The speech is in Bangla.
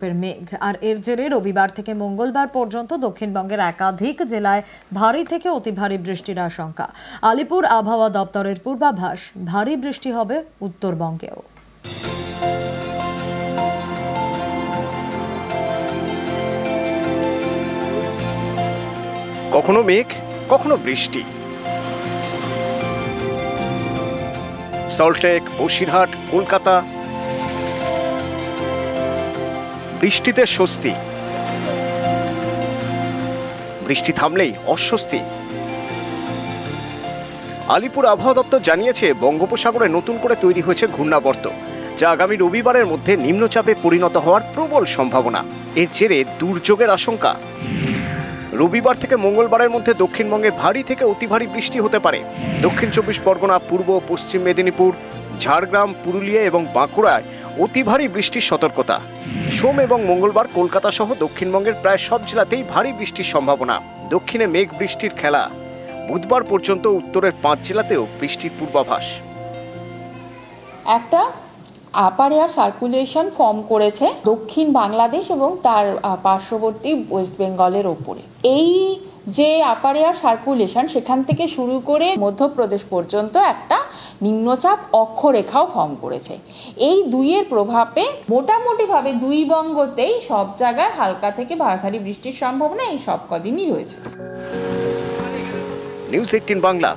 মেঘ আর এর জেরে রবিবার থেকে মঙ্গলবার পর্যন্ত দক্ষিণবঙ্গের একাধিক জেলায় ভারী থেকে অতি ভারী বৃষ্টির আশঙ্কা। আলিপুর আবহাওয়া দপ্তরের পূর্বাভাস, ভারী বৃষ্টি হবে উত্তরবঙ্গেও। কখনো মেঘ, কখনো বৃষ্টি। সল্টলেক, বসিরহাট, কলকাতা, বৃষ্টিতে স্বস্তি, বৃষ্টি থামলেই অস্বস্তি। আলিপুর আবহাওয়া দপ্তর জানিয়েছে, বঙ্গোপসাগরে নতুন করে তৈরি হয়েছে ঘূর্ণাবর্ত, যা আগামী রবিবারের মধ্যে নিম্নচাপে পরিণত হওয়ার প্রবল সম্ভাবনা। এর জেরে দুর্যোগের আশঙ্কা। রবিবার থেকে মঙ্গলবারের মধ্যে দক্ষিণবঙ্গে ভারী থেকে অতি ভারী বৃষ্টি হতে পারে। দক্ষিণ 24 পরগনা, পূর্ব ও পশ্চিম মেদিনীপুর, ঝাড়গ্রাম, পুরুলিয়া এবং বাঁকুড়ায় অতি ভারী বৃষ্টির সতর্কতা। সোম এবং মঙ্গলবার কলকাতা সহ দক্ষিণবঙ্গের প্রায় সব জেলাতেই ভারী বৃষ্টির সম্ভাবনা। দক্ষিণে মেঘ বৃষ্টির খেলা। বুধবার পর্যন্ত উত্তরের 5 জেলাতেও বৃষ্টির পূর্বাভাস। একটা আপার এয়ার সার্কুলেশন ফর্ম করেছে দক্ষিণ বাংলাদেশ এবং তার পার্শ্ববর্তী ওয়েস্ট বেঙ্গলের ওপরে। এই যে আপার এয়ার সার্কুলেশন, সেখান থেকে শুরু করে মধ্যপ্রদেশ পর্যন্ত একটা নিম্নচাপ অক্ষরেখাও ফর্ম করেছে। এই দুইয়ের প্রভাবে মোটামুটিভাবে দুই বঙ্গতেই সব জায়গায় হালকা থেকে ভারী বৃষ্টির সম্ভাবনা এই সব কদিনই রয়েছে। নিউজ 18 বাংলা।